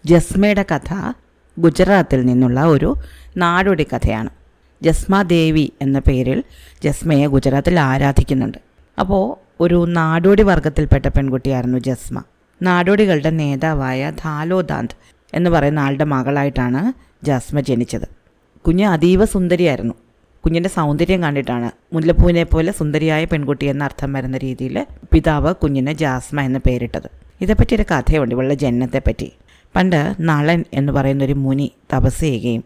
ജസ്മയുടെ കഥ ഗുജറാത്തിൽ നിന്നുള്ള ഒരു നാടോടി കഥയാണ്. ജസ്മ ദേവി എന്ന പേരിൽ ജസ്മയെ ഗുജറാത്തിൽ ആരാധിക്കുന്നുണ്ട്. അപ്പോൾ ഒരു നാടോടി വർഗത്തിൽപ്പെട്ട പെൺകുട്ടിയായിരുന്നു ജസ്മ. നാടോടികളുടെ നേതാവായ ധാലോദാന്ത് എന്ന് പറയുന്ന ആളുടെ മകളായിട്ടാണ് ജസ്മ ജനിച്ചത്. കുഞ്ഞ് അതീവ സുന്ദരിയായിരുന്നു. കുഞ്ഞിൻ്റെ സൗന്ദര്യം കണ്ടിട്ടാണ് മുല്ലപ്പൂവിനെ പോലെ സുന്ദരിയായ പെൺകുട്ടി എന്ന അർത്ഥം വരുന്ന രീതിയിൽ പിതാവ് കുഞ്ഞിന് ജാസ്മ എന്ന് പേരിട്ടത്. ഇതേപ്പറ്റിയൊരു കഥയുണ്ട്, ഇവളുടെ ജനനത്തെപ്പറ്റി. പണ്ട് നളൻ എന്ന് പറയുന്നൊരു മുനി തപസ് ചെയ്യുകയും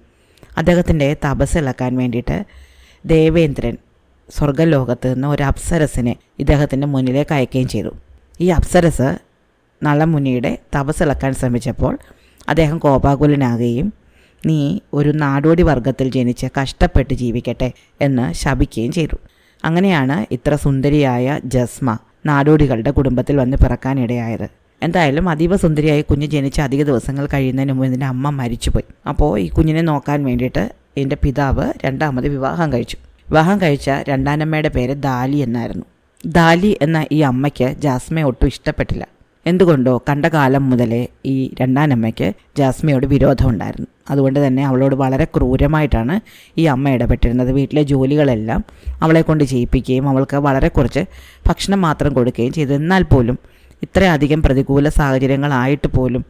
അദ്ദേഹത്തിൻ്റെ തപസ് ഇളക്കാൻ വേണ്ടിയിട്ട് ദേവേന്ദ്രൻ സ്വർഗ്ഗലോകത്ത് നിന്ന് ഒരു അപ്സരസിനെ ഇദ്ദേഹത്തിൻ്റെ മുന്നിലേക്ക് അയക്കുകയും ചെയ്തു. ഈ അപ്സരസ് നളമുനിയുടെ തപസ് ഇളക്കാൻ ശ്രമിച്ചപ്പോൾ അദ്ദേഹം കോപാകുലനാകുകയും നീ ഒരു നാടോടി വർഗത്തിൽ ജനിച്ച് കഷ്ടപ്പെട്ട് ജീവിക്കട്ടെ എന്ന് ശപിക്കുകയും ചെയ്തു. അങ്ങനെയാണ് ഇത്ര സുന്ദരിയായ ജസ്മ നാടോടികളുടെ കുടുംബത്തിൽ വന്ന് പിറക്കാനിടയായത്. എന്തായാലും അതീവ സുന്ദരിയായി കുഞ്ഞ് ജനിച്ച് അധിക ദിവസങ്ങൾ കഴിയുന്നതിന് മുമ്പ് ഇതിൻ്റെ അമ്മ മരിച്ചുപോയി. അപ്പോൾ ഈ കുഞ്ഞിനെ നോക്കാൻ വേണ്ടിയിട്ട് എൻ്റെ പിതാവ് രണ്ടാമത് വിവാഹം കഴിച്ചു. വിവാഹം കഴിച്ച രണ്ടാനമ്മയുടെ പേര് ദാലി എന്നായിരുന്നു. ദാലി എന്ന ഈ അമ്മയ്ക്ക് ജാസ്മയെ ഒട്ടും ഇഷ്ടപ്പെട്ടില്ല. എന്തുകൊണ്ടോ കണ്ട കാലം മുതലേ ഈ രണ്ടാനമ്മയ്ക്ക് ജാസ്മയോട് വിരോധം ഉണ്ടായിരുന്നു. അതുകൊണ്ട് തന്നെ അവളോട് വളരെ ക്രൂരമായിട്ടാണ് ഈ അമ്മ ഇടപെട്ടിരുന്നത്. വീട്ടിലെ ജോലികളെല്ലാം അവളെ കൊണ്ട് ചെയ്യിപ്പിക്കുകയും അവൾക്ക് വളരെ കുറച്ച് ഭക്ഷണം മാത്രം കൊടുക്കുകയും ചെയ്തു. എന്നാൽ പോലും ഇത്രയധികം പ്രതികൂല സാഹചര്യങ്ങളായിട്ട് പോലും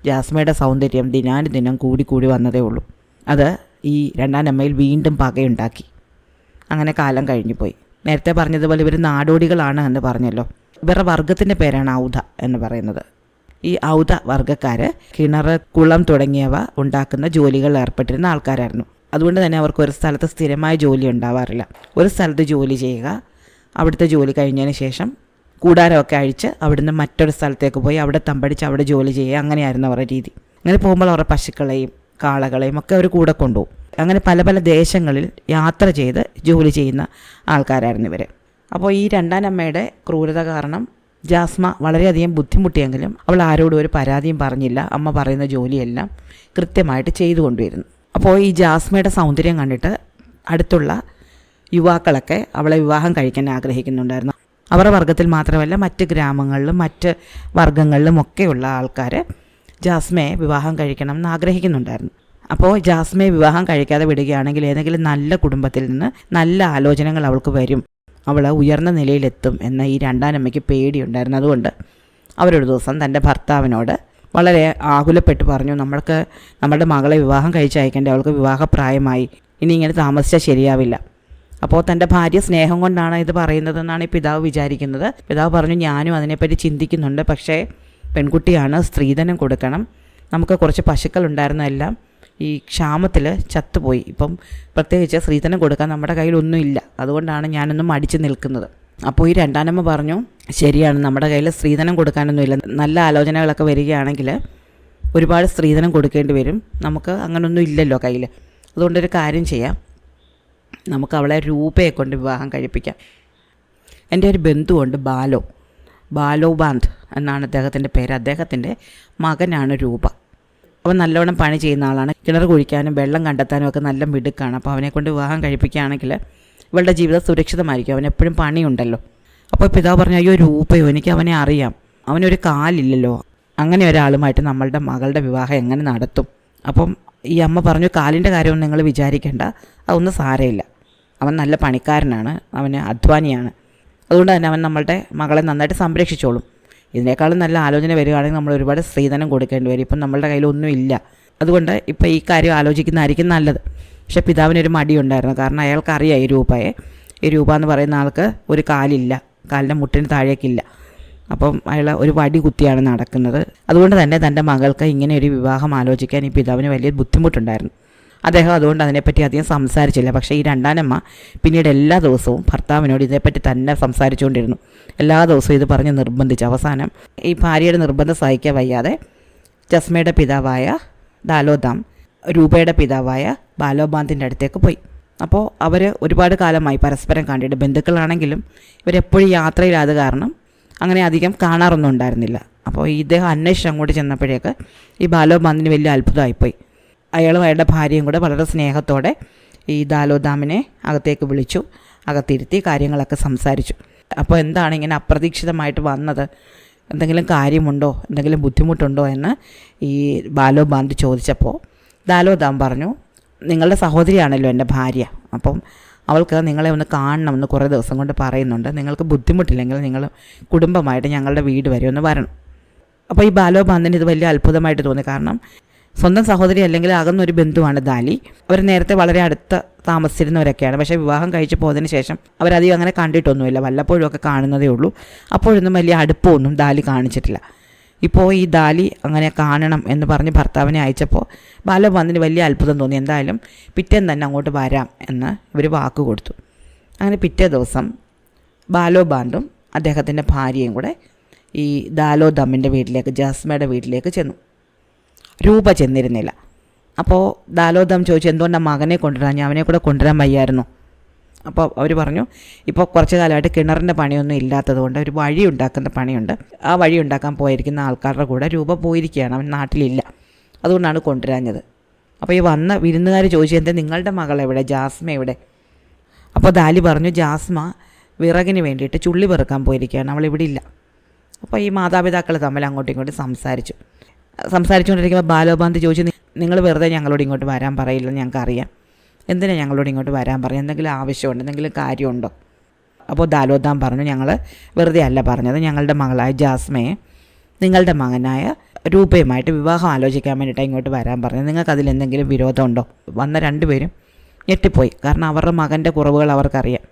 ജാസ്മയുടെ സൗന്ദര്യം ദിനാനുദിനം കൂടി വന്നതേ ഉള്ളൂ. അത് ഈ രണ്ടാനമ്മയിൽ വീണ്ടും പകയുണ്ടാക്കി. അങ്ങനെ കാലം കഴിഞ്ഞു പോയി. നേരത്തെ പറഞ്ഞതുപോലെ ഇവർ നാടോടികളാണ് എന്ന് പറഞ്ഞല്ലോ. ഇവരുടെ വർഗത്തിൻ്റെ പേരാണ് ഔധ എന്ന് പറയുന്നത്. ഈ ഔധ വർഗ്ഗക്കാർ കിണർ, കുളം തുടങ്ങിയവ ഉണ്ടാക്കുന്ന ജോലികളിൽ ഏർപ്പെട്ടിരുന്ന ആൾക്കാരായിരുന്നു. അതുകൊണ്ട് തന്നെ അവർക്ക് ഒരു സ്ഥലത്ത് സ്ഥിരമായ ജോലി ഉണ്ടാവാറില്ല. ഒരു സ്ഥലത്ത് ജോലി ചെയ്യുക, അവിടുത്തെ ജോലി കഴിഞ്ഞതിന് ശേഷം കൂടാരമൊക്കെ അഴിച്ച് അവിടുന്ന് മറ്റൊരു സ്ഥലത്തേക്ക് പോയി അവിടെ തമ്പടിച്ച് അവിടെ ജോലി ചെയ്യുക, അങ്ങനെയായിരുന്നു അവരുടെ രീതി. അങ്ങനെ പോകുമ്പോൾ അവരുടെ പശുക്കളെയും കാളകളെയും ഒക്കെ അവർ കൂടെ കൊണ്ടുപോകും. അങ്ങനെ പല പല ദേശങ്ങളിൽ യാത്ര ചെയ്ത് ജോലി ചെയ്യുന്ന ആൾക്കാരായിരുന്നു ഇവർ. അപ്പോൾ ഈ രണ്ടാനമ്മയുടെ ക്രൂരത കാരണം ജാസ്മ വളരെയധികം ബുദ്ധിമുട്ടിയെങ്കിലും അവൾ ആരോടും ഒരു പരാതിയും പറഞ്ഞില്ല. അമ്മ പറയുന്ന ജോലിയെല്ലാം കൃത്യമായിട്ട് ചെയ്തു കൊണ്ടുവരുന്നു. അപ്പോൾ ഈ ജാസ്മയുടെ സൗന്ദര്യം കണ്ടിട്ട് അടുത്തുള്ള യുവാക്കളൊക്കെ അവളെ വിവാഹം കഴിക്കാൻ ആഗ്രഹിക്കുന്നുണ്ടായിരുന്നു. അവരുടെ വർഗത്തിൽ മാത്രമല്ല മറ്റ് ഗ്രാമങ്ങളിലും മറ്റ് വർഗങ്ങളിലും ഒക്കെയുള്ള ആൾക്കാർ ജാസ്മയെ വിവാഹം കഴിക്കണം എന്ന് ആഗ്രഹിക്കുന്നുണ്ടായിരുന്നു. അപ്പോൾ ജാസ്മയെ വിവാഹം കഴിക്കാതെ വിടുകയാണെങ്കിൽ ഏതെങ്കിലും നല്ല കുടുംബത്തിൽ നിന്ന് നല്ല ആലോചനകൾ അവൾക്ക് വരും, അവൾ ഉയർന്ന നിലയിലെത്തും എന്ന ഈ രണ്ടാനമ്മയ്ക്ക് പേടിയുണ്ടായിരുന്നു. അതുകൊണ്ട് അവരൊരു ദിവസം തൻ്റെ ഭർത്താവിനോട് വളരെ ആകുലപ്പെട്ട് പറഞ്ഞു, നമ്മുടെ മകളെ വിവാഹം കഴിച്ചയക്കേണ്ട, അവൾക്ക് വിവാഹപ്രായമായി, ഇനി ഇങ്ങനെ താമസിച്ചാൽ ശരിയാവില്ല. അപ്പോൾ തൻ്റെ ഭാര്യ സ്നേഹം കൊണ്ടാണ് ഇത് പറയുന്നതെന്നാണ് ഈ പിതാവ് വിചാരിക്കുന്നത്. പിതാവ് പറഞ്ഞു, ഞാനും അതിനെപ്പറ്റി ചിന്തിക്കുന്നുണ്ട്, പക്ഷേ പെൺകുട്ടിയാണ്, സ്ത്രീധനം കൊടുക്കണം, നമുക്ക് കുറച്ച് പശുക്കളുണ്ടായിരുന്നതെല്ലാം ഈ ക്ഷാമത്തിൽ ചത്തുപോയി, ഇപ്പം പ്രത്യേകിച്ച് സ്ത്രീധനം കൊടുക്കാൻ നമ്മുടെ കയ്യിലൊന്നുമില്ല, അതുകൊണ്ടാണ് ഞാനൊന്നും മടിച്ച് നിൽക്കുന്നത്. അപ്പോൾ ഈ രണ്ടാനമ്മ പറഞ്ഞു, ശരിയാണ്, നമ്മുടെ കയ്യിൽ സ്ത്രീധനം കൊടുക്കാനൊന്നുമില്ല, നല്ല ആലോചനകളൊക്കെ വരികയാണെങ്കിൽ ഒരുപാട് സ്ത്രീധനം കൊടുക്കേണ്ടി വരും, നമുക്ക് അങ്ങനൊന്നും ഇല്ലല്ലോ കയ്യിൽ. അതുകൊണ്ടൊരു കാര്യം ചെയ്യാം, നമുക്ക് അവളെ രൂപയെ കൊണ്ട് വിവാഹം കഴിപ്പിക്കാം. എൻ്റെ ഒരു ബന്ധുവുണ്ട്, ബാലോബാന്ത് എന്നാണ് അദ്ദേഹത്തിൻ്റെ പേര്. അദ്ദേഹത്തിൻ്റെ മകനാണ് രൂപ. അവൻ നല്ലവണ്ണം പണി ചെയ്യുന്ന ആളാണ്. കിണർ കുഴിക്കാനും വെള്ളം കണ്ടെത്താനും ഒക്കെ നല്ല മിടുക്കാണ്. അപ്പോൾ അവനെ കൊണ്ട് വിവാഹം കഴിപ്പിക്കുകയാണെങ്കിൽ ഇവളുടെ ജീവിതം സുരക്ഷിതമായിരിക്കും, അവനെപ്പോഴും പണിയുണ്ടല്ലോ. അപ്പോൾ പിതാവ് പറഞ്ഞു, അയ്യോ രൂപയോ, എനിക്ക് അവനെ അറിയാം, അവനൊരു കാലില്ലല്ലോ, അങ്ങനെ ഒരാളുമായിട്ട് നമ്മളുടെ മകളുടെ വിവാഹം എങ്ങനെ നടത്തും? അപ്പം ഈ അമ്മ പറഞ്ഞു, കാലിൻ്റെ കാര്യമൊന്നും നിങ്ങൾ വിചാരിക്കേണ്ട, അതൊന്നും സാരമില്ല, അവൻ നല്ല പണിക്കാരനാണ്, അവന് അധ്വാനിയാണ്, അതുകൊണ്ട് തന്നെ അവൻ നമ്മളുടെ മകളെ നന്നായിട്ട് സംരക്ഷിച്ചോളും. ഇതിനേക്കാളും നല്ല ആലോചന വരികയാണെങ്കിൽ നമ്മൾ ഒരുപാട് സ്ത്രീധനം കൊടുക്കേണ്ടി വരും, ഇപ്പം നമ്മളുടെ കയ്യിലൊന്നും ഇല്ല, അതുകൊണ്ട് ഇപ്പോൾ ഈ കാര്യം ആലോചിക്കുന്നതായിരിക്കും നല്ലത്. പക്ഷേ പിതാവിനൊരു മടിയുണ്ടായിരുന്നു, കാരണം അയാൾക്കറിയാം ഈ രൂപ എന്ന് പറയുന്ന ആൾക്ക് ഒരു കാലില്ല, കാലിൻ്റെ മുട്ടിന് താഴേക്കില്ല, അപ്പം അയാൾ ഒരു വടി കുത്തിയാണ് നടക്കുന്നത്. അതുകൊണ്ട് തന്നെ തൻ്റെ മകൾക്ക് ഇങ്ങനെ ഒരു വിവാഹം ആലോചിക്കാൻ ഈ പിതാവിന് വലിയ ബുദ്ധിമുട്ടുണ്ടായിരുന്നു. അദ്ദേഹം അതുകൊണ്ട് അതിനെപ്പറ്റി അധികം സംസാരിച്ചില്ല. പക്ഷേ ഈ രണ്ടാനമ്മ പിന്നീട് എല്ലാ ദിവസവും ഭർത്താവിനോട് ഇതേപ്പറ്റി തന്നെ സംസാരിച്ചുകൊണ്ടിരുന്നു. എല്ലാ ദിവസവും ഇത് പറഞ്ഞ് നിർബന്ധിച്ചു. അവസാനം ഈ ഭാര്യയുടെ നിർബന്ധം സഹിക്കാൻ വയ്യാതെ ജസ്മയുടെ പിതാവായ ദാലോദാം രൂപയുടെ പിതാവായ ബാലോബാന്തിൻ്റെ അടുത്തേക്ക് പോയി. അപ്പോൾ അവർ ഒരുപാട് കാലമായി പരസ്പരം കണ്ടിട്ട്, ബന്ധുക്കളാണെങ്കിലും ഇവരെപ്പോഴും യാത്രയിലാത് കാരണം അങ്ങനെ അധികം കാണാറൊന്നും ഉണ്ടായിരുന്നില്ല. അപ്പോൾ ഇദ്ദേഹം അന്വേഷിച്ച് അങ്ങോട്ട് ചെന്നപ്പോഴേക്ക് ഈ ബാലോബാന്തിന് വലിയ അത്ഭുതമായിപ്പോയി. അയാളും അയാളുടെ ഭാര്യയും കൂടെ വളരെ സ്നേഹത്തോടെ ഈ ദാലോദാമിനെ അകത്തേക്ക് വിളിച്ചു, അകത്തിരുത്തി കാര്യങ്ങളൊക്കെ സംസാരിച്ചു. അപ്പോൾ എന്താണ് ഇങ്ങനെ അപ്രതീക്ഷിതമായിട്ട് വന്നത് എന്തെങ്കിലും കാര്യമുണ്ടോ, എന്തെങ്കിലും ബുദ്ധിമുട്ടുണ്ടോ എന്ന് ഈ ബാലോബാന്ത് ചോദിച്ചപ്പോൾ ദാലോദാം പറഞ്ഞു, നിങ്ങളുടെ സഹോദരിയാണല്ലോ എൻ്റെ ഭാര്യ, അപ്പം അവൾക്ക് നിങ്ങളെ ഒന്ന് കാണണമെന്ന് കുറേ ദിവസം കൊണ്ട് പറയുന്നുണ്ട്. നിങ്ങൾക്ക് ബുദ്ധിമുട്ടില്ലെങ്കിൽ നിങ്ങൾ കുടുംബമായിട്ട് ഞങ്ങളുടെ വീട് വരെ ഒന്ന് വരണം. അപ്പോൾ ഈ ബാലോബാന്തിന് ഇത് വലിയ അത്ഭുതമായിട്ട് തോന്നി. കാരണം സ്വന്തം സഹോദരി അല്ലെങ്കിൽ അകന്നൊരു ബന്ധുവാണ് ദാലി. അവർ നേരത്തെ വളരെ അടുത്ത് താമസിച്ചിരുന്നവരൊക്കെയാണ്. പക്ഷേ വിവാഹം കഴിച്ച് പോയതിന് ശേഷം അവരധികം അങ്ങനെ കണ്ടിട്ടൊന്നുമില്ല, വല്ലപ്പോഴും ഒക്കെ കാണുന്നതേ ഉള്ളൂ. അപ്പോഴൊന്നും വലിയ അടുപ്പമൊന്നും ദാലി കാണിച്ചിട്ടില്ല. ഇപ്പോൾ ഈ ദാലി അങ്ങനെ കാണണം എന്ന് പറഞ്ഞ് ഭർത്താവിനെ അയച്ചപ്പോൾ ബാലോബാന്തിന് വലിയ അത്ഭുതം തോന്നി. എന്തായാലും പിറ്റേന്ന് തന്നെ അങ്ങോട്ട് വരാം എന്ന് ഇവർ വാക്ക് കൊടുത്തു. അങ്ങനെ പിറ്റേ ദിവസം ബാലോബാന്തും അദ്ദേഹത്തിൻ്റെ ഭാര്യയും കൂടെ ഈ ദാലോദാമിൻ്റെ വീട്ടിലേക്ക്, ജാസ്മയുടെ വീട്ടിലേക്ക് ചെന്നു. രൂപ ചെന്നിരുന്നില്ല. അപ്പോൾ ദാലോദാം ചോദിച്ചു, എന്തുകൊണ്ടാണ് മകനെ കൊണ്ടുവരാൻ, ഞാൻ അവനെ കൂടെ കൊണ്ടുവരാൻ വയ്യായിരുന്നു. അപ്പോൾ അവർ പറഞ്ഞു, ഇപ്പോൾ കുറച്ച് കാലമായിട്ട് കിണറിൻ്റെ പണിയൊന്നും ഇല്ലാത്തതുകൊണ്ട് ഒരു വഴി ഉണ്ടാക്കുന്ന പണിയുണ്ട്, ആ വഴി ഉണ്ടാക്കാൻ പോയിരിക്കുന്ന ആൾക്കാരുടെ കൂടെ രൂപ പോയിരിക്കുകയാണ്, അവൻ നാട്ടിലില്ല, അതുകൊണ്ടാണ് കൊണ്ടുവരാഞ്ഞത്. അപ്പോൾ ഈ വന്ന വിരുന്നുകാർ ചോദിച്ചു, എന്താ നിങ്ങളുടെ മകൾ എവിടെ, ജാസ്മ എവിടെ? അപ്പോൾ ദാലി പറഞ്ഞു, ജാസ്മ വിറകിന് വേണ്ടിയിട്ട് ചുള്ളി പെറുക്കാൻ പോയിരിക്കുകയാണ്, അവളിവിടെ ഇല്ല. അപ്പോൾ ഈ മാതാപിതാക്കൾ തമ്മിൽ അങ്ങോട്ടും ഇങ്ങോട്ടും സംസാരിച്ചുകൊണ്ടിരിക്കുമ്പോൾ ബാലോബാന്ത് ചോദിച്ചു, നിങ്ങൾ വെറുതെ ഞങ്ങളോട് ഇങ്ങോട്ട് വരാൻ പറയില്ലെന്ന് ഞങ്ങൾക്കറിയാം, എന്തിനാണ് ഞങ്ങളോട് ഇങ്ങോട്ട് വരാൻ പറഞ്ഞത്, എന്തെങ്കിലും ആവശ്യമുണ്ട്, എന്തെങ്കിലും കാര്യമുണ്ടോ? അപ്പോൾ ദാലോദാം പറഞ്ഞു, ഞങ്ങൾ വെറുതെ അല്ല പറഞ്ഞത്, ഞങ്ങളുടെ മകളായ ജാസ്മയെ നിങ്ങളുടെ മകനായ രൂപയുമായിട്ട് വിവാഹം ആലോചിക്കാൻ വേണ്ടിയിട്ടാണ് ഇങ്ങോട്ട് വരാൻ പറഞ്ഞത്, നിങ്ങൾക്ക് അതിലെന്തെങ്കിലും വിരോധമുണ്ടോ? വന്ന രണ്ടുപേരും ഞെട്ടിപ്പോയി. കാരണം അവരുടെ മകൻ്റെ കുറവുകൾ അവർക്കറിയാം.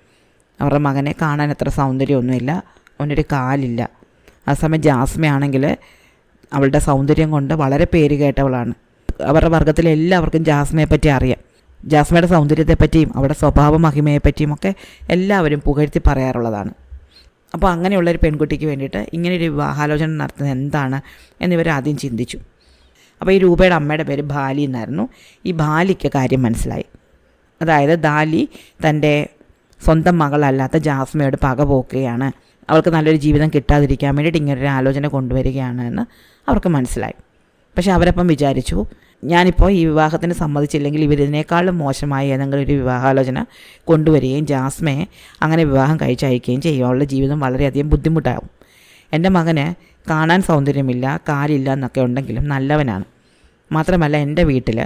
അവരുടെ മകനെ കാണാൻ അത്ര സൗന്ദര്യമൊന്നുമില്ല, അവനൊരു കാലില്ല. ആ സമയം ജാസ്മയാണെങ്കിൽ അവളുടെ സൗന്ദര്യം കൊണ്ട് വളരെ പേര് കേട്ടവളാണ്. അവരുടെ വർഗ്ഗത്തിലെ എല്ലാവർക്കും ജാസ്മയെപ്പറ്റി അറിയാം. ജാസ്മയുടെ സൗന്ദര്യത്തെപ്പറ്റിയും അവളുടെ സ്വഭാവ മഹിമയെപ്പറ്റിയും ഒക്കെ എല്ലാവരും പുകഴ്ത്തി പറയാറുള്ളതാണ്. അപ്പോൾ അങ്ങനെയുള്ളൊരു പെൺകുട്ടിക്ക് വേണ്ടിയിട്ട് ഇങ്ങനെയൊരു വിവാഹാലോചന നടത്തുന്നത് എന്താണ് എന്നിവർ ആദ്യം ചിന്തിച്ചു. അപ്പോൾ ഈ രൂപയുടെ അമ്മയുടെ പേര് ബാലി എന്നായിരുന്നു. ഈ ബാലിക്ക് കാര്യം മനസ്സിലായി. അതായത് ദാലി തൻ്റെ സ്വന്തം മകളല്ലാത്ത ജാസ്മയോട് പക പോക്കുകയാണ്, അവൾക്ക് നല്ലൊരു ജീവിതം കിട്ടാതിരിക്കാൻ വേണ്ടിയിട്ട് ഇങ്ങനൊരു ആലോചന കൊണ്ടുവരികയാണ് എന്ന് അവർക്ക് മനസ്സിലായി. പക്ഷേ അവരപ്പം വിചാരിച്ചു, ഞാനിപ്പോൾ ഈ വിവാഹത്തിന് സമ്മതിച്ചില്ലെങ്കിൽ ഇവരിതിനേക്കാളും മോശമായ ഏതെങ്കിലും ഒരു വിവാഹാലോചന കൊണ്ടുവരികയും ജാസ്മയെ അങ്ങനെ വിവാഹം കഴിച്ചയക്കുകയും ചെയ്യും. അവളുടെ ജീവിതം വളരെയധികം ബുദ്ധിമുട്ടാകും. എൻ്റെ മകന് കാണാൻ സൗന്ദര്യമില്ല, കാലില്ല എന്നൊക്കെ ഉണ്ടെങ്കിലും നല്ലവനാണ്. മാത്രമല്ല എൻ്റെ വീട്ടിൽ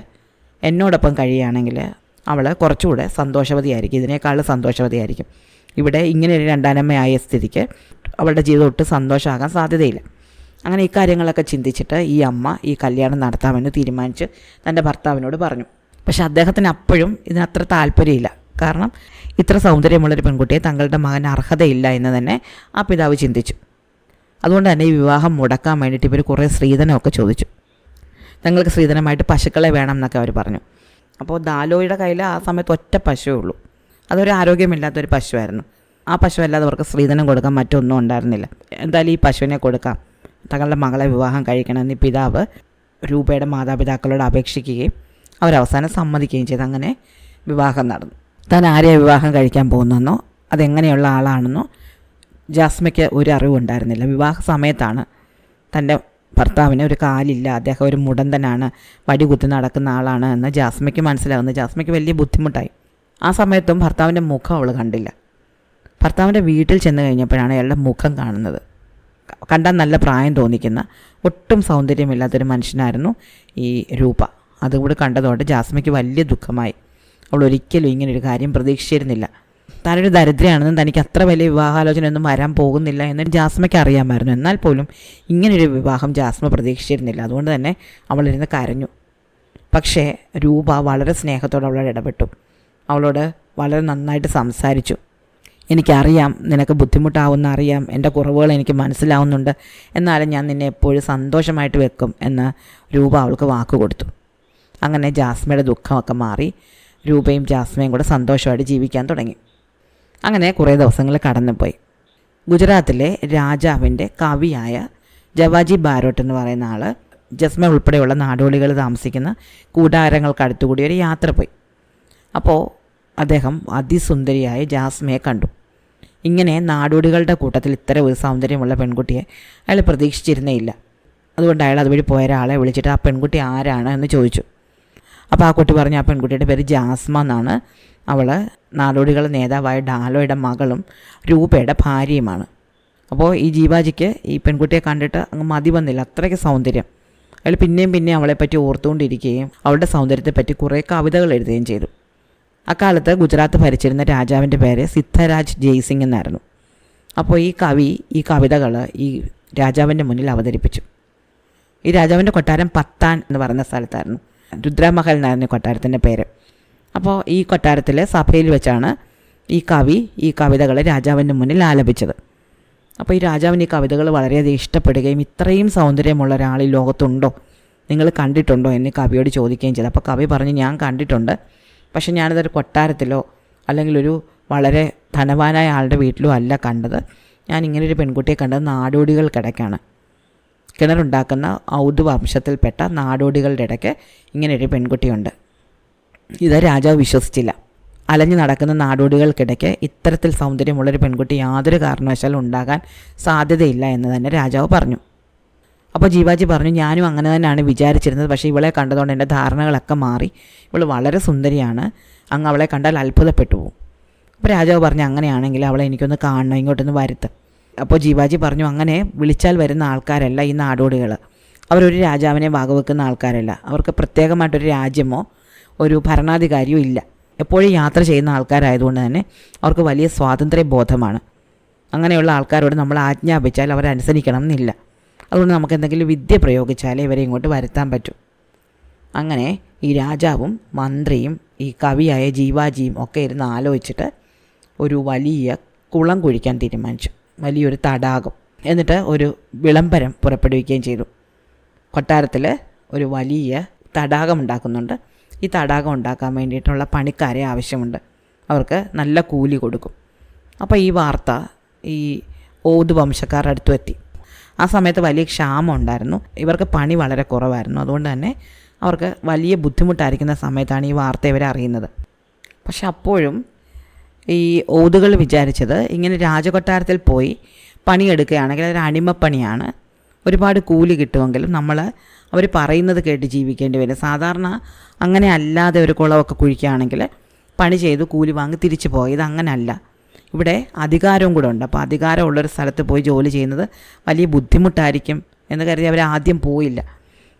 എന്നോടൊപ്പം കഴിയുകയാണെങ്കിൽ അവൾ കുറച്ചുകൂടെ സന്തോഷവതിയായിരിക്കും, ഇതിനേക്കാളും സന്തോഷവതിയായിരിക്കും. ഇവിടെ ഇങ്ങനെ ഒരു രണ്ടാനമ്മയായ സ്ഥിതിക്ക് അവളുടെ ജീവിതം ഒട്ടും സന്തോഷമാകാൻ സാധ്യതയില്ല. അങ്ങനെ ഇക്കാര്യങ്ങളൊക്കെ ചിന്തിച്ചിട്ട് ഈ അമ്മ ഈ കല്യാണം നടത്താമെന്ന് തീരുമാനിച്ച് തൻ്റെ ഭർത്താവിനോട് പറഞ്ഞു. പക്ഷെ അദ്ദേഹത്തിന് അപ്പോഴും ഇതിനത്ര താല്പര്യമില്ല. കാരണം ഇത്ര സൗന്ദര്യമുള്ളൊരു പെൺകുട്ടിയെ തങ്ങളുടെ മകന് അർഹതയില്ല എന്ന് തന്നെ ആ പിതാവ് ചിന്തിച്ചു. അതുകൊണ്ട് തന്നെ ഈ വിവാഹം മുടക്കാൻ വേണ്ടിയിട്ട് ഇവർ കുറേ സ്ത്രീധനമൊക്കെ ചോദിച്ചു. തങ്ങൾക്ക് സ്ത്രീധനമായിട്ട് പശുക്കളെ വേണം എന്നൊക്കെ അവർ പറഞ്ഞു. അപ്പോൾ ദാലോയുടെ കയ്യിൽ ആ സമയത്ത് ഒറ്റ പശുവേ ഉള്ളൂ. അതൊരു ആരോഗ്യമില്ലാത്തൊരു പശുവായിരുന്നു. ആ പശു അല്ലാതെ അവർക്ക് സ്ത്രീധനം കൊടുക്കാൻ മറ്റൊന്നും ഉണ്ടായിരുന്നില്ല. എന്തായാലും ഈ പശുവിനെ കൊടുക്കാം, തങ്ങളുടെ മകളെ വിവാഹം കഴിക്കണമെന്ന് പിതാവ് രൂപയുടെ മാതാപിതാക്കളോട് അപേക്ഷിക്കുകയും അവരവസാനം സമ്മതിക്കുകയും ചെയ്തു. അങ്ങനെ വിവാഹം നടന്നു. താൻ ആരെയാണ് വിവാഹം കഴിക്കാൻ പോകുന്നതെന്നോ അതെങ്ങനെയുള്ള ആളാണെന്നോ ജാസ്മയ്ക്ക് ഒരു അറിവുണ്ടായിരുന്നില്ല. വിവാഹ സമയത്താണ് തൻ്റെ ഭർത്താവിന് ഒരു കാലില്ല, അദ്ദേഹം ഒരു മുടന്തനാണ്, വടി കുത്തി നടക്കുന്ന ആളാണ് എന്ന് ജാസ്മയ്ക്ക് മനസ്സിലാകുന്നത്. ജാസ്മയ്ക്ക് വലിയ ബുദ്ധിമുട്ടായി. ആ സമയത്തും ഭർത്താവിൻ്റെ മുഖം അവൾ കണ്ടില്ല. ഭർത്താവിൻ്റെ വീട്ടിൽ ചെന്ന് കഴിഞ്ഞപ്പോഴാണ് അയാളുടെ മുഖം കാണുന്നത്. കണ്ടാൽ നല്ല പ്രായം തോന്നിക്കുന്ന ഒട്ടും സൗന്ദര്യമില്ലാത്തൊരു മനുഷ്യനായിരുന്നു ഈ രൂപ. അതുകൂടെ കണ്ടതുകൊണ്ട് ജാസ്മയ്ക്ക് വലിയ ദുഃഖമായി. അവൾ ഒരിക്കലും ഇങ്ങനൊരു കാര്യം പ്രതീക്ഷിച്ചിരുന്നില്ല. താനൊരു ദരിദ്രയാണെന്നും തനിക്ക് അത്ര വലിയ വിവാഹാലോചന ഒന്നും വരാൻ പോകുന്നില്ല എന്ന് ജാസ്മയ്ക്ക് അറിയാമായിരുന്നു. എന്നാൽ പോലും ഇങ്ങനൊരു വിവാഹം ജാസ്മ പ്രതീക്ഷിച്ചിരുന്നില്ല. അതുകൊണ്ട് തന്നെ അവളിരുന്ന് കരഞ്ഞു. പക്ഷേ രൂപ വളരെ സ്നേഹത്തോടെ അവളോട് ഇടപെട്ടു. അവളോട് വളരെ നന്നായിട്ട് സംസാരിച്ചു. എനിക്കറിയാം നിനക്ക് ബുദ്ധിമുട്ടാവുന്ന അറിയാം, എൻ്റെ കുറവുകൾ എനിക്ക് മനസ്സിലാവുന്നുണ്ട്, എന്നാലും ഞാൻ നിന്നെ എപ്പോഴും സന്തോഷമായിട്ട് വെക്കും എന്ന് രൂപ അവൾക്ക് വാക്ക് കൊടുത്തു. അങ്ങനെ ജാസ്മയുടെ ദുഃഖമൊക്കെ മാറി രൂപയും ജാസ്മയും കൂടെ സന്തോഷമായിട്ട് ജീവിക്കാൻ തുടങ്ങി. അങ്ങനെ കുറേ ദിവസങ്ങൾ കടന്നുപോയി. ഗുജറാത്തിലെ രാജാവിൻ്റെ കവിയായ ജവാജി ബാരോട്ട് എന്ന് പറയുന്ന ആൾ ജസ്മ ഉൾപ്പെടെയുള്ള നാടോടികൾ താമസിക്കുന്ന കൂടാരങ്ങൾക്കടുത്തുകൂടി ഒരു യാത്ര പോയി. അപ്പോൾ അദ്ദേഹം അതിസുന്ദരിയായ ജാസ്മയെ കണ്ടു. ഇങ്ങനെ നാടോടികളുടെ കൂട്ടത്തിൽ ഇത്തരം ഒരു സൗന്ദര്യമുള്ള പെൺകുട്ടിയെ അയാൾ പ്രതീക്ഷിച്ചിരുന്നേയില്ല. അതുകൊണ്ട് അയാൾ അതുവഴി പോയ ഒരാളെ വിളിച്ചിട്ട് ആ പെൺകുട്ടി ആരാണ് എന്ന് ചോദിച്ചു. അപ്പോൾ ആ കുട്ടി പറഞ്ഞു ആ പെൺകുട്ടിയുടെ പേര് ജാസ്മ എന്നാണ്. അവൾ നാടോടികളുടെ നേതാവായ ഡാലോയുടെ മകളും രൂപയുടെ ഭാര്യയുമാണ്. അപ്പോൾ ഈ ജീവാജിക്ക് ഈ പെൺകുട്ടിയെ കണ്ടിട്ട് അങ്ങ് മതി വന്നില്ല, അത്രയ്ക്ക് സൗന്ദര്യം. അയാൾ പിന്നെയും അവളെപ്പറ്റി ഓർത്തുകൊണ്ടിരിക്കുകയും അവളുടെ സൗന്ദര്യത്തെപ്പറ്റി കുറേ കവിതകൾ എഴുതുകയും ചെയ്തു. അക്കാലത്ത് ഗുജറാത്ത് ഭരിച്ചിരുന്ന രാജാവിൻ്റെ പേര് സിദ്ധരാജ് ജയ്സിംഗ് എന്നായിരുന്നു. അപ്പോൾ ഈ കവി ഈ കവിതകൾ ഈ രാജാവിൻ്റെ മുന്നിൽ അവതരിപ്പിച്ചു. ഈ രാജാവിൻ്റെ കൊട്ടാരം പത്താൻ എന്ന് പറയുന്ന സ്ഥലത്തായിരുന്നു. രുദ്രമഹൽ എന്നായിരുന്നു കൊട്ടാരത്തിൻ്റെ പേര്. അപ്പോൾ ഈ കൊട്ടാരത്തിലെ സഭയിൽ വെച്ചാണ് ഈ കവി ഈ കവിതകൾ രാജാവിൻ്റെ മുന്നിൽ ആലപിച്ചത്. അപ്പോൾ ഈ രാജാവിന് ഈ കവിതകൾ വളരെയധികം ഇഷ്ടപ്പെടുകയും ഇത്രയും സൗന്ദര്യമുള്ള ഒരാൾ ഈ ലോകത്തുണ്ടോ, നിങ്ങൾ കണ്ടിട്ടുണ്ടോ എന്ന് കവിയോട് ചോദിക്കുകയും ചെയ്തു. അപ്പോൾ കവി പറഞ്ഞു, ഞാൻ കണ്ടിട്ടുണ്ട്, പക്ഷേ ഞാനിതൊരു കൊട്ടാരത്തിലോ അല്ലെങ്കിൽ ഒരു വളരെ ധനവാനായ ആളുടെ വീട്ടിലോ അല്ല കണ്ടത്. ഞാൻ ഇങ്ങനൊരു പെൺകുട്ടിയെ കണ്ടത് നാടോടികൾക്കിടയ്ക്കാണ്. കിണറുണ്ടാക്കുന്ന ഔദ് വംശത്തിൽപ്പെട്ട നാടോടികളുടെ ഇടയ്ക്ക് ഇങ്ങനെയൊരു പെൺകുട്ടിയുണ്ട്. ഇത് രാജാവ് വിശ്വസിച്ചില്ല. അലഞ്ഞു നടക്കുന്ന നാടോടികൾക്കിടയ്ക്ക് ഇത്തരത്തിൽ സൗന്ദര്യമുള്ളൊരു പെൺകുട്ടി യാതൊരു കാരണവശാലും ഉണ്ടാകാൻ സാധ്യതയില്ല എന്ന് തന്നെ രാജാവ് പറഞ്ഞു. അപ്പോൾ ജീവാജി പറഞ്ഞു, ഞാനും അങ്ങനെ തന്നെയാണ് വിചാരിച്ചിരുന്നത്, പക്ഷേ ഇവളെ കണ്ടതുകൊണ്ട് എൻ്റെ ധാരണകളൊക്കെ മാറി. ഇവൾ വളരെ സുന്ദരിയാണ്, അങ്ങ് അവളെ കണ്ടാൽ അത്ഭുതപ്പെട്ടു പോകും. അപ്പോൾ രാജാവ് പറഞ്ഞു, അങ്ങനെയാണെങ്കിൽ അവളെ എനിക്കൊന്ന് കാണണം, ഇങ്ങോട്ടൊന്ന് വരുത്ത്. അപ്പോൾ ജീവാജി പറഞ്ഞു, അങ്ങനെ വിളിച്ചാൽ വരുന്ന ആൾക്കാരല്ല ഈ നാടോടികൾ. അവരൊരു രാജാവിനെ വകവെക്കുന്ന ആൾക്കാരല്ല. അവർക്ക് പ്രത്യേകമായിട്ടൊരു രാജ്യമോ ഒരു ഭരണാധികാരിയോ ഇല്ല. എപ്പോഴും യാത്ര ചെയ്യുന്ന ആൾക്കാരായതുകൊണ്ട് തന്നെ അവർക്ക് വലിയ സ്വാതന്ത്ര്യ ബോധമാണ്. അങ്ങനെയുള്ള ആൾക്കാരോട് നമ്മൾ ആജ്ഞാപിച്ചാൽ അവരനുസരിക്കണം എന്നില്ല. അതുകൊണ്ട് നമുക്ക് എന്തെങ്കിലും വിദ്യ പ്രയോഗിച്ചാലേ ഇവരെ ഇങ്ങോട്ട് വരുത്താൻ പറ്റും. അങ്ങനെ ഈ രാജാവും മന്ത്രിയും ഈ കവിയായ ജീവാജിയും ഒക്കെ ഇരുന്ന് ആലോചിച്ചിട്ട് ഒരു വലിയ കുളം കുഴിക്കാൻ തീരുമാനിച്ചു, വലിയൊരു തടാകം. എന്നിട്ട് ഒരു വിളംബരം പുറപ്പെടുവിക്കുകയും ചെയ്തു. കൊട്ടാരത്തിൽ ഒരു വലിയ തടാകം ഉണ്ടാക്കുന്നുണ്ട്. ഈ തടാകം ഉണ്ടാക്കാൻ വേണ്ടിയിട്ടുള്ള പണിക്കാരെ ആവശ്യമുണ്ട്. അവർക്ക് നല്ല കൂലി കൊടുക്കും. അപ്പോൾ ഈ വാർത്ത ഈ ഓദ് വംശക്കാരുടെ അടുത്തും എത്തി. ആ സമയത്ത് വലിയ ക്ഷാമം ഉണ്ടായിരുന്നു. ഇവർക്ക് പണി വളരെ കുറവായിരുന്നു. അതുകൊണ്ട് തന്നെ അവർക്ക് വലിയ ബുദ്ധിമുട്ടായിരിക്കുന്ന സമയത്താണ് ഈ വാർത്ത ഇവരെ അറിയുന്നത്. പക്ഷെ അപ്പോഴും ഈ ഓതുകൾ വിചാരിച്ചത് ഇങ്ങനെ രാജകൊട്ടാരത്തിൽ പോയി പണിയെടുക്കുകയാണെങ്കിൽ അതൊരു അടിമപ്പണിയാണ്, ഒരുപാട് കൂലി കിട്ടുമെങ്കിലും അവർ പറയുന്നത് കേട്ട് ജീവിക്കേണ്ടി വരും. സാധാരണ അങ്ങനെ അല്ലാതെ ഒരു കുളമൊക്കെ കുഴിക്കുകയാണെങ്കിൽ പണി ചെയ്ത് കൂലി വാങ്ങി തിരിച്ചു പോകും. ഇതങ്ങനല്ല. ഇവിടെ അധികാരവും കൂടെ ഉണ്ട്. അപ്പോൾ അധികാരമുള്ളൊരു സ്ഥലത്ത് പോയി ജോലി ചെയ്യുന്നത് വലിയ ബുദ്ധിമുട്ടായിരിക്കും എന്ന് കരുതി അവർ ആദ്യം പോയില്ല.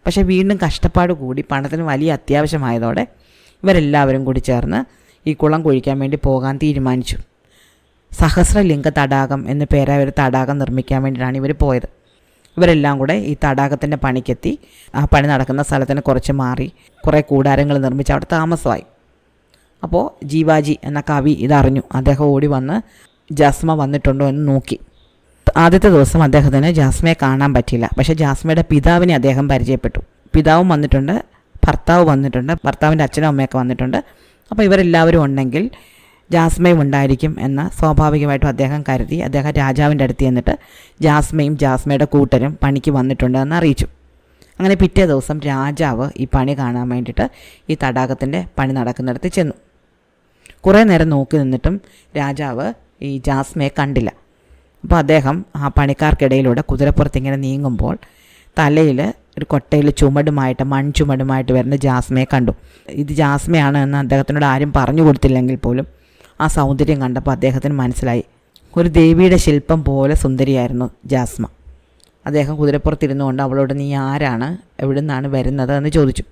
പക്ഷേ വീണ്ടും കഷ്ടപ്പാട് കൂടി പണത്തിന് വലിയ അത്യാവശ്യമായതോടെ ഇവരെല്ലാവരും കൂടി ചേർന്ന് ഈ കുളം കുഴിക്കാൻ വേണ്ടി പോകാൻ തീരുമാനിച്ചു. സഹസ്രലിംഗ തടാകം എന്ന പേരായ ഒരു തടാകം നിർമ്മിക്കാൻ വേണ്ടിയിട്ടാണ് ഇവർ പോയത്. ഇവരെല്ലാം കൂടെ ഈ തടാകത്തിൻ്റെ പണിക്കെത്തി. ആ പണി നടക്കുന്ന സ്ഥലത്തിന് കുറച്ച് മാറി കുറേ കൂടാരങ്ങൾ നിർമ്മിച്ച് അവിടെ താമസമായി. അപ്പോൾ ജീവാജി എന്ന കവി ഇതറിഞ്ഞു. അദ്ദേഹം ഓടി വന്ന് ജാസ്മ വന്നിട്ടുണ്ടോ എന്ന് നോക്കി. ആദ്യത്തെ ദിവസം അദ്ദേഹത്തിന് ജാസ്മയെ കാണാൻ പറ്റിയില്ല. പക്ഷേ ജാസ്മയുടെ പിതാവിനെ അദ്ദേഹം പരിചയപ്പെട്ടു. പിതാവും വന്നിട്ടുണ്ട്, ഭർത്താവ് വന്നിട്ടുണ്ട്, ഭർത്താവിൻ്റെ അച്ഛനും അമ്മയൊക്കെ വന്നിട്ടുണ്ട്. അപ്പോൾ ഇവരെല്ലാവരും ഉണ്ടെങ്കിൽ ജാസ്മയും ഉണ്ടായിരിക്കും എന്ന് സ്വാഭാവികമായിട്ടും അദ്ദേഹം കരുതി. അദ്ദേഹം രാജാവിൻ്റെ അടുത്ത് ചെന്നിട്ട് ജാസ്മയും ജാസ്മയുടെ കൂട്ടരും പണിക്ക് വന്നിട്ടുണ്ട് എന്ന് അറിയിച്ചു. അങ്ങനെ പിറ്റേ ദിവസം രാജാവ് ഈ പണി കാണാൻ വേണ്ടിയിട്ട് ഈ തടാകത്തിൻ്റെ പണി നടക്കുന്നിടത്ത് ചെന്നു. കുറേ നേരം നോക്കി നിന്നിട്ടും രാജാവ് ഈ ജാസ്മയെ കണ്ടില്ല. അപ്പോൾ അദ്ദേഹം ആ പണിക്കാർക്കിടയിലൂടെ കുതിരപ്പുറത്ത് ഇങ്ങനെ നീങ്ങുമ്പോൾ തലയിൽ ഒരു കൊട്ടയിൽ മൺചുമടുമായിട്ട് വരുന്ന ജാസ്മയെ കണ്ടു. ഇത് ജാസ്മയാണ് എന്ന് അദ്ദേഹത്തിനോട് ആരും പറഞ്ഞു കൊടുത്തില്ലെങ്കിൽ പോലും ആ സൗന്ദര്യം കണ്ടപ്പോൾ അദ്ദേഹത്തിന് മനസ്സിലായി. ഒരു ദേവിയുടെ ശില്പം പോലെ സുന്ദരിയായിരുന്നു ജാസ്മ. അദ്ദേഹം കുതിരപ്പുറത്തിരുന്നു കൊണ്ട് അവളോട്, നീ ആരാണ്, എവിടെ നിന്നാണ് വരുന്നത് എന്ന് ചോദിച്ചു.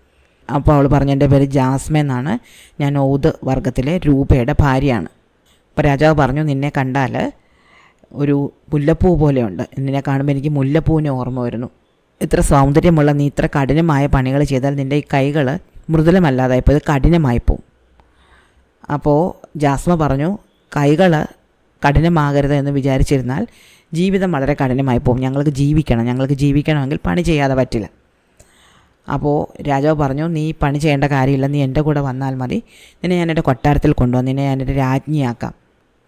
അപ്പോൾ അവൾ പറഞ്ഞു, എൻ്റെ പേര് ജാസ്മ എന്നാണ്, ഞാൻ ഓദ് വർഗത്തിലെ രൂപയുടെ ഭാര്യയാണ്. അപ്പോൾ രാജാവ് പറഞ്ഞു, നിന്നെ കണ്ടാൽ ഒരു മുല്ലപ്പൂ പോലെയുണ്ട്, നിന്നെ കാണുമ്പോൾ എനിക്ക് മുല്ലപ്പൂവിനെ ഓർമ്മ വരുന്നു. ഇത്ര സൗന്ദര്യമുള്ള നീ ഇത്ര കഠിനമായ പണികൾ ചെയ്താൽ നിൻ്റെ ഈ കൈകൾ മൃദുലമല്ലാതായപ്പോൾ ഇത് കഠിനമായിപ്പോവും. അപ്പോൾ ജാസ്മ പറഞ്ഞു, കൈകൾ കഠിനമാകരുത് എന്ന് വിചാരിച്ചിരുന്നാൽ ജീവിതം വളരെ കഠിനമായി പോകും. ഞങ്ങൾക്ക് ജീവിക്കണമെങ്കിൽ പണി ചെയ്യാതെ പറ്റില്ല. അപ്പോൾ രാജാവ് പറഞ്ഞു, നീ പണി ചെയ്യേണ്ട കാര്യമില്ല, നീ എൻ്റെ കൂടെ വന്നാൽ മതി, നിന്നെ ഞാൻ എൻ്റെ കൊട്ടാരത്തിൽ കൊണ്ടുവന്ന് നിന്നെ ഞാനൊരു രാജ്ഞിയാക്കാം.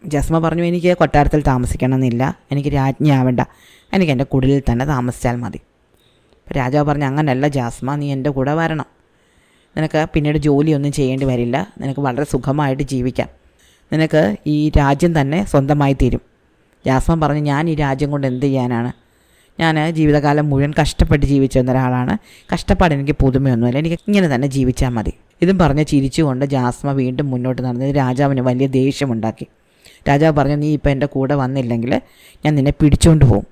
ജാസ്മ പറഞ്ഞു, എനിക്ക് കൊട്ടാരത്തിൽ താമസിക്കണമെന്നില്ല, എനിക്ക് രാജ്ഞിയാവേണ്ട, എനിക്ക് എൻ്റെ കുടിലിൽ തന്നെ താമസിച്ചാൽ മതി. അപ്പോൾ രാജാവ് പറഞ്ഞു, അങ്ങനല്ല ജാസ്മ, നീ എൻ്റെ കൂടെ വരണം, നിനക്ക് പിന്നീട് ജോലിയൊന്നും ചെയ്യേണ്ടി വരില്ല, നിനക്ക് വളരെ സുഖമായിട്ട് ജീവിക്കാം, നിനക്ക് ഈ രാജ്യം തന്നെ സ്വന്തമായി തീരും. ജാസ്മ പറഞ്ഞു, ഞാൻ ഈ രാജ്യം കൊണ്ട് എന്ത് ചെയ്യാനാണ്, ഞാൻ ജീവിതകാലം മുഴുവൻ കഷ്ടപ്പെട്ട് ജീവിച്ചു വന്ന ഒരാളാണ്, കഷ്ടപ്പാട് എനിക്ക് പുതുമയൊന്നുമില്ല, എനിക്ക് ഇങ്ങനെ തന്നെ ജീവിച്ചാൽ മതി. ഇതും പറഞ്ഞ് ചിരിച്ചുകൊണ്ട് ജാസ്മ വീണ്ടും മുന്നോട്ട് നടന്നത് രാജാവിന് വലിയ ദേഷ്യമുണ്ടാക്കി. രാജാവ് പറഞ്ഞു, നീ ഇപ്പം എൻ്റെ കൂടെ വന്നില്ലെങ്കിൽ ഞാൻ നിന്നെ പിടിച്ചുകൊണ്ട് പോകും.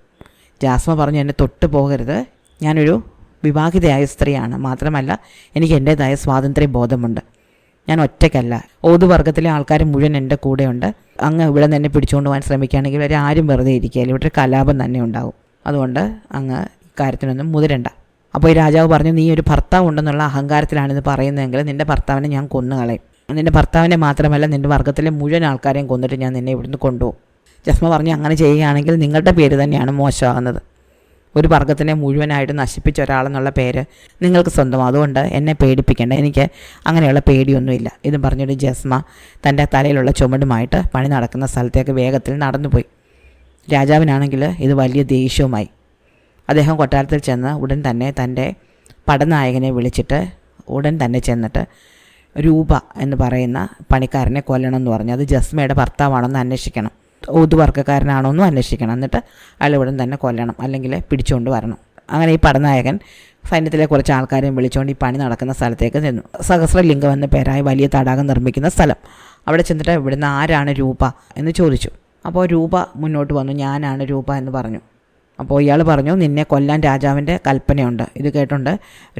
ജാസ്മ പറഞ്ഞു, എന്നെ തൊട്ട് പോകരുത്, ഞാനൊരു വിവാഹിതയായ സ്ത്രീയാണ്, മാത്രമല്ല എനിക്ക് എൻ്റേതായ സ്വാതന്ത്ര്യ ബോധമുണ്ട്, ഞാൻ ഒറ്റയ്ക്കല്ല, ഓതുവർഗത്തിലെ ആൾക്കാർ മുഴുവൻ എൻ്റെ കൂടെയുണ്ട്. അങ്ങ് ഇവിടെ നിന്ന് എന്നെ പിടിച്ചുകൊണ്ട് പോകാൻ ശ്രമിക്കുകയാണെങ്കിൽ ഇവരെ ആരും വെറുതെ ഇരിക്കുകയില്ല, ഇവിടെ ഒരു കലാപം തന്നെ ഉണ്ടാകും, അതുകൊണ്ട് അങ്ങ് ഇക്കാര്യത്തിനൊന്നും മുതിരണ്ട. അപ്പോൾ ഈ രാജാവ് പറഞ്ഞു, നീ ഒരു ഭർത്താവ് ഉണ്ടെന്നുള്ള അഹങ്കാരത്തിലാണിത് പറയുന്നതെങ്കിൽ നിൻ്റെ ഭർത്താവിനെ ഞാൻ കൊന്നുകളയും, നിൻ്റെ ഭർത്താവിനെ മാത്രമല്ല നിൻ്റെ വർഗ്ഗത്തിലെ മുഴുവൻ ആൾക്കാരെയും കൊന്നിട്ട് ഞാൻ നിന്നെ ഇവിടുന്ന് കൊണ്ടുപോകും. ജസ്മ പറഞ്ഞു, അങ്ങനെ ചെയ്യുകയാണെങ്കിൽ നിങ്ങളുടെ പേര് തന്നെയാണ് മോശമാകുന്നത്, ഒരു വർഗ്ഗത്തിനെ മുഴുവനായിട്ട് നശിപ്പിച്ച ഒരാളെന്നുള്ള പേര് നിങ്ങൾക്ക് സ്വന്തം, അതുകൊണ്ട് എന്നെ പേടിപ്പിക്കേണ്ട, എനിക്ക് അങ്ങനെയുള്ള പേടിയൊന്നുമില്ല. ഇതും പറഞ്ഞിട്ട് ജസ്മ തൻ്റെ തലയിലുള്ള ചുമടുമായിട്ട് പണി നടക്കുന്ന സ്ഥലത്തേക്ക് വേഗത്തിൽ നടന്നുപോയി. രാജാവിനാണെങ്കിൽ ഇത് വലിയ ദേഷ്യവുമായി. അദ്ദേഹം കൊട്ടാരത്തിൽ ചെന്ന് ഉടൻ തന്നെ തൻ്റെ പടനായകനെ വിളിച്ചിട്ട് ഉടൻ തന്നെ ചെന്നിട്ട് രൂപ എന്ന് പറയുന്ന പണിക്കാരനെ കൊല്ലണം എന്ന് പറഞ്ഞു. അത് ജസ്മയുടെ ഭർത്താവാണെന്ന് അന്വേഷിക്കണം, ഓതുവർഗ്ഗക്കാരനാണോ എന്നും അന്വേഷിക്കണം, എന്നിട്ട് അയാൾ ഉടൻ തന്നെ കൊല്ലണം, അല്ലെങ്കിൽ പിടിച്ചുകൊണ്ട് വരണം. അങ്ങനെ ഈ പടനായകൻ സൈന്യത്തിലെ കുറച്ച് ആൾക്കാരെയും വിളിച്ചുകൊണ്ട് ഈ പണി നടക്കുന്ന സ്ഥലത്തേക്ക് ചെന്നു. സഹസ്രലിംഗം എന്ന പേരായ വലിയ തടാകം നിർമ്മിക്കുന്ന സ്ഥലം. അവിടെ ചെന്നിട്ട് ഇവിടുന്ന് ആരാണ് രൂപ എന്ന് ചോദിച്ചു. അപ്പോൾ രൂപ മുന്നോട്ട് വന്നു, ഞാനാണ് രൂപ എന്ന് പറഞ്ഞു. അപ്പോൾ ഇയാൾ പറഞ്ഞു, നിന്നെ കൊല്ലാൻ രാജാവിൻ്റെ കൽപ്പനയുണ്ട്. ഇത് കേട്ടുണ്ട്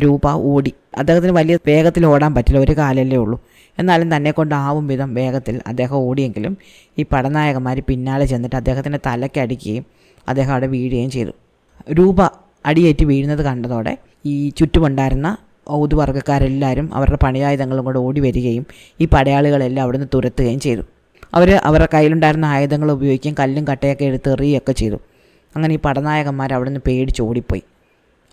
രൂപ ഓടി. അദ്ദേഹത്തിന് വലിയ വേഗത്തിൽ ഓടാൻ പറ്റില്ല, ഒരു കാലല്ലേ ഉള്ളൂ, എന്നാലും തന്നെ കൊണ്ടാവും വിധം വേഗത്തിൽ അദ്ദേഹം ഓടിയെങ്കിലും ഈ പടനായകന്മാർ പിന്നാലെ ചെന്നിട്ട് അദ്ദേഹത്തിൻ്റെ തലയ്ക്ക് അടിക്കുകയും അദ്ദേഹം അവിടെ വീഴുകയും ചെയ്തു. രൂപ അടിയേറ്റ് വീഴുന്നത് കണ്ടതോടെ ഈ ചുറ്റുമുണ്ടായിരുന്ന ഔതുവർഗ്ഗക്കാരെല്ലാവരും അവരുടെ പണിയായുധങ്ങളും കൂടെ ഓടി വരികയും ഈ പടയാളികളെല്ലാം അവിടുന്ന് തുരത്തുകയും ചെയ്തു. അവരുടെ കയ്യിലുണ്ടായിരുന്ന ആയുധങ്ങൾ ഉപയോഗിക്കുകയും കല്ലും കട്ടയൊക്കെ എടുത്ത് എറിയുകയൊക്കെ ചെയ്തു. അങ്ങനെ ഈ പടനായകന്മാർ അവിടുന്ന് പേടിച്ച് ഓടിപ്പോയി.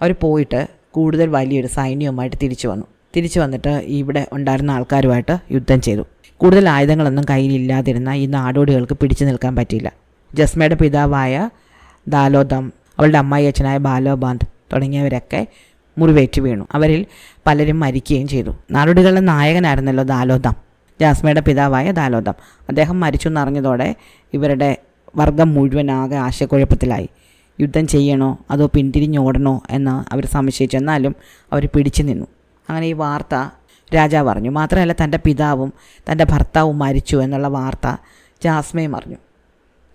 അവർ പോയിട്ട് കൂടുതൽ വലിയൊരു സൈന്യവുമായിട്ട് തിരിച്ചു വന്നിട്ട് ഇവിടെ ഉണ്ടായിരുന്ന ആൾക്കാരുമായിട്ട് യുദ്ധം ചെയ്തു. കൂടുതൽ ആയുധങ്ങളൊന്നും കയ്യിലില്ലാതിരുന്ന ഈ നാടോടികൾക്ക് പിടിച്ചു നിൽക്കാൻ പറ്റിയില്ല. ജസ്മയുടെ പിതാവായ ദാലോദം, അവളുടെ അമ്മായി അച്ഛനായ ബാലോബാന്ത് തുടങ്ങിയവരൊക്കെ മുറിവേറ്റ് വീണു. അവരിൽ പലരും മരിക്കുകയും ചെയ്തു. നാടോടികളുടെ നായകനായിരുന്നല്ലോ ദാലോദം, ജാസ്മയുടെ പിതാവായ ദാലോദം. അദ്ദേഹം മരിച്ചു എന്നറിഞ്ഞതോടെ ഇവരുടെ വർഗം മുഴുവൻ ആകെ ആശയക്കുഴപ്പത്തിലായി. യുദ്ധം ചെയ്യണോ അതോ പിന്തിരിഞ്ഞോടണോ എന്ന് അവർ സംശയിച്ചു. എന്നാലും അവർ പിടിച്ചു നിന്നു. അങ്ങനെ ഈ വാർത്ത രാജാവ് അറിഞ്ഞു. മാത്രമല്ല തൻ്റെ പിതാവും തൻ്റെ ഭർത്താവും മരിച്ചു എന്നുള്ള വാർത്ത ജാസ്മയും അറിഞ്ഞു.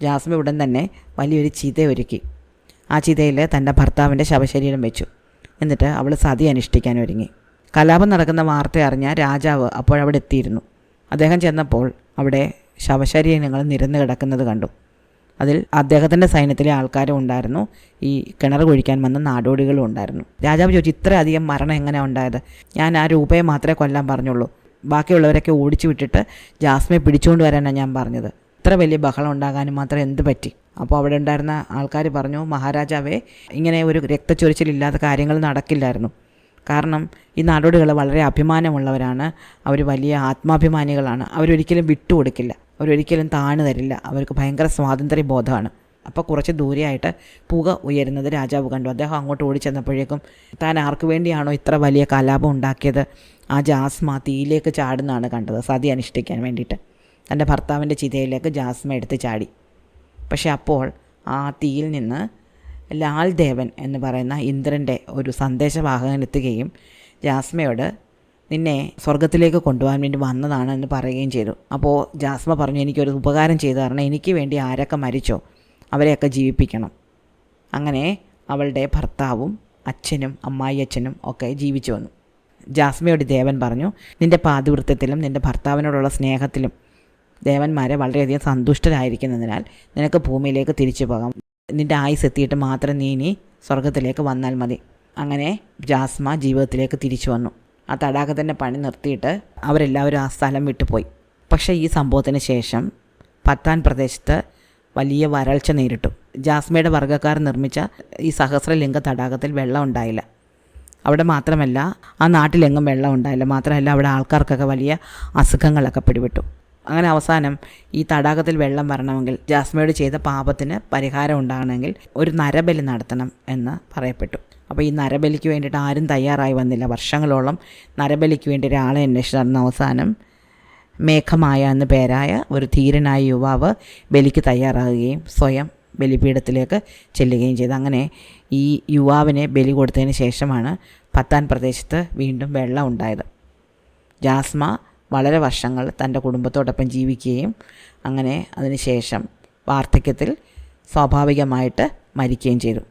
ജാസ്മ ഉടൻ തന്നെ വലിയൊരു ചിത ഒരുക്കി. ആ ചിതയിൽ തൻ്റെ ഭർത്താവിൻ്റെ ശവശരീരം വെച്ചു. എന്നിട്ട് അവൾ സതി അനുഷ്ഠിക്കാൻ ഒരുങ്ങി. കലാപം നടക്കുന്ന വാർത്ത അറിഞ്ഞ രാജാവ് അപ്പോഴവിടെ എത്തിയിരുന്നു. അദ്ദേഹം ചെന്നപ്പോൾ അവിടെ ശവശരീരങ്ങൾ നിരന്ന് കിടക്കുന്നത് കണ്ടു. അതിൽ അദ്ദേഹത്തിൻ്റെ സൈന്യത്തിലെ ആൾക്കാരും ഉണ്ടായിരുന്നു, ഈ കിണർ കുഴിക്കാൻ വന്ന നാടോടികളും ഉണ്ടായിരുന്നു. രാജാവ് ചോദിച്ചു, ഇത്രയധികം മരണം എങ്ങനെയാണ് ഉണ്ടായത്? ഞാൻ ആ രൂപയെ മാത്രമേ കൊല്ലാൻ പറഞ്ഞുള്ളൂ, ബാക്കിയുള്ളവരൊക്കെ ഓടിച്ചു വിട്ടിട്ട് ജാസ്മയെ പിടിച്ചുകൊണ്ട് വരാനാണ് ഞാൻ പറഞ്ഞത്. ഇത്ര വലിയ ബഹളം ഉണ്ടാകാനും മാത്രം എന്ത് പറ്റി? അപ്പോൾ അവിടെ ഉണ്ടായിരുന്ന ആൾക്കാർ പറഞ്ഞു, മഹാരാജാവേ, ഇങ്ങനെ ഒരു രക്തച്ചൊരിച്ചിലില്ലാത്ത കാര്യങ്ങൾ നടക്കില്ലായിരുന്നു. കാരണം ഈ നാടോടികൾ വളരെ അഭിമാനമുള്ളവരാണ്, അവർ വലിയ ആത്മാഭിമാനികളാണ്, അവരൊരിക്കലും വിട്ടുകൊടുക്കില്ല, അവരൊരിക്കലും താണു തരില്ല, അവർക്ക് ഭയങ്കര സ്വാതന്ത്ര്യ ബോധമാണ്. അപ്പോൾ കുറച്ച് ദൂരെയായിട്ട് പുക ഉയരുന്നത് രാജാവ് കണ്ടു. അദ്ദേഹം അങ്ങോട്ട് ഓടിച്ചെന്നപ്പോഴേക്കും താൻ ആർക്ക് വേണ്ടിയാണോ ഇത്ര വലിയ കലാപം ഉണ്ടാക്കിയത്, ആ ജാസ്മ തീയിലേക്ക് ചാടുന്നതാണ് കണ്ടത്, സതി അനുഷ്ഠിക്കാൻ വേണ്ടിയിട്ട്. തൻ്റെ ഭർത്താവിൻ്റെ ചിതയിലേക്ക് ജാസ്മ എടുത്ത് ചാടി. പക്ഷെ അപ്പോൾ ആ തീയിൽ നിന്ന് ലാൽ ദേവൻ എന്ന് പറയുന്ന ഇന്ദ്രൻ്റെ ഒരു സന്ദേശവാഹകൻ എത്തുകയും ജാസ്മയോട് നിന്നെ സ്വർഗത്തിലേക്ക് കൊണ്ടുപോകാൻ വേണ്ടി വന്നതാണ് എന്ന് പറയുകയും ചെയ്തു. അപ്പോൾ ജാസ്മ പറഞ്ഞു, എനിക്കൊരു ഉപകാരം ചെയ്തു തരണം, എനിക്ക് വേണ്ടി ആരൊക്കെ മരിച്ചോ അവരെയൊക്കെ ജീവിപ്പിക്കണം. അങ്ങനെ അവളുടെ ഭർത്താവും അച്ഛനും അമ്മായി അച്ഛനും ഒക്കെ ജീവിച്ചു വന്നു. ജാസ്മയോട് ദേവൻ പറഞ്ഞു, നിൻ്റെ പാതിവൃത്യത്തിലും നിൻ്റെ ഭർത്താവിനോടുള്ള സ്നേഹത്തിലും ദേവന്മാരെ വളരെയധികം സന്തുഷ്ടരായിരിക്കുന്നതിനാൽ നിനക്ക് ഭൂമിയിലേക്ക് തിരിച്ചു പോകാം, നിൻ്റെ ആയുസ് എത്തിയിട്ട് മാത്രം നീ ഇനി സ്വർഗത്തിലേക്ക് വന്നാൽ മതി. അങ്ങനെ ജാസ്മ ജീവിതത്തിലേക്ക് തിരിച്ചു വന്നു. ആ തടാകത്തിൻ്റെ പണി നിർത്തിയിട്ട് അവരെല്ലാവരും ആ സ്ഥലം വിട്ടുപോയി. പക്ഷേ ഈ സംഭവത്തിന് ശേഷം പത്താൻ പ്രദേശത്ത് വലിയ വരൾച്ച നേരിട്ടു. ജാസ്മയുടെ വർഗ്ഗക്കാർ നിർമ്മിച്ച ഈ സഹസ്രലിംഗ തടാകത്തിൽ വെള്ളം ഉണ്ടായില്ല. അവിടെ മാത്രമല്ല, ആ നാട്ടിലെങ്ങും വെള്ളം ഉണ്ടായില്ല. മാത്രമല്ല അവിടെ ആൾക്കാർക്കൊക്കെ വലിയ അസുഖങ്ങളൊക്കെ പിടിപെട്ടു. അങ്ങനെ അവസാനം ഈ തടാകത്തിൽ വെള്ളം വരണമെങ്കിൽ, ജാസ്മയോട് ചെയ്ത പാപത്തിന് പരിഹാരം ഉണ്ടാകണമെങ്കിൽ ഒരു നരബലി നടത്തണം എന്ന് പറയപ്പെട്ടു. അപ്പോൾ ഈ നരബലിക്ക് വേണ്ടിയിട്ട് ആരും തയ്യാറായി വന്നില്ല. വർഷങ്ങളോളം നരബലിക്ക് വേണ്ടി ഒരാളെ അന്വേഷിച്ച് നടന്ന അവസാനം മേഘമായ എന്ന പേരായ ഒരു ധീരനായ യുവാവ് ബലിക്ക് തയ്യാറാകുകയും സ്വയം ബലിപീഠത്തിലേക്ക് ചെല്ലുകയും ചെയ്തു. അങ്ങനെ ഈ യുവാവിനെ ബലി കൊടുത്തതിന് ശേഷമാണ് പത്താൻ പ്രദേശത്ത് വീണ്ടും വെള്ളം ഉണ്ടായത്. ജാസ്മ വളരെ വർഷങ്ങൾ തൻ്റെ കുടുംബത്തോടൊപ്പം ജീവിക്കുകയും അങ്ങനെ അതിനുശേഷം വാർദ്ധക്യത്തിൽ സ്വാഭാവികമായിട്ട് മരിക്കുകയും ചെയ്തു.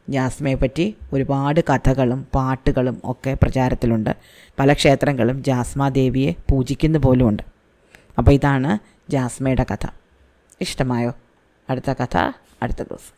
ജാസ്മയെ പറ്റി ഒരുപാട് കഥകളും പാട്ടുകളും ഒക്കെ പ്രചാരത്തിലുണ്ട്. പല ക്ഷേത്രങ്ങളും ജാസ്മ ദേവിയെ പൂജിക്കുന്ന പോലുമുണ്ട്. അപ്പോൾ ഇതാണ് ജാസ്മയുടെ കഥ. ഇഷ്ടമായോ? അടുത്ത കഥ അടുത്ത ദിവസം.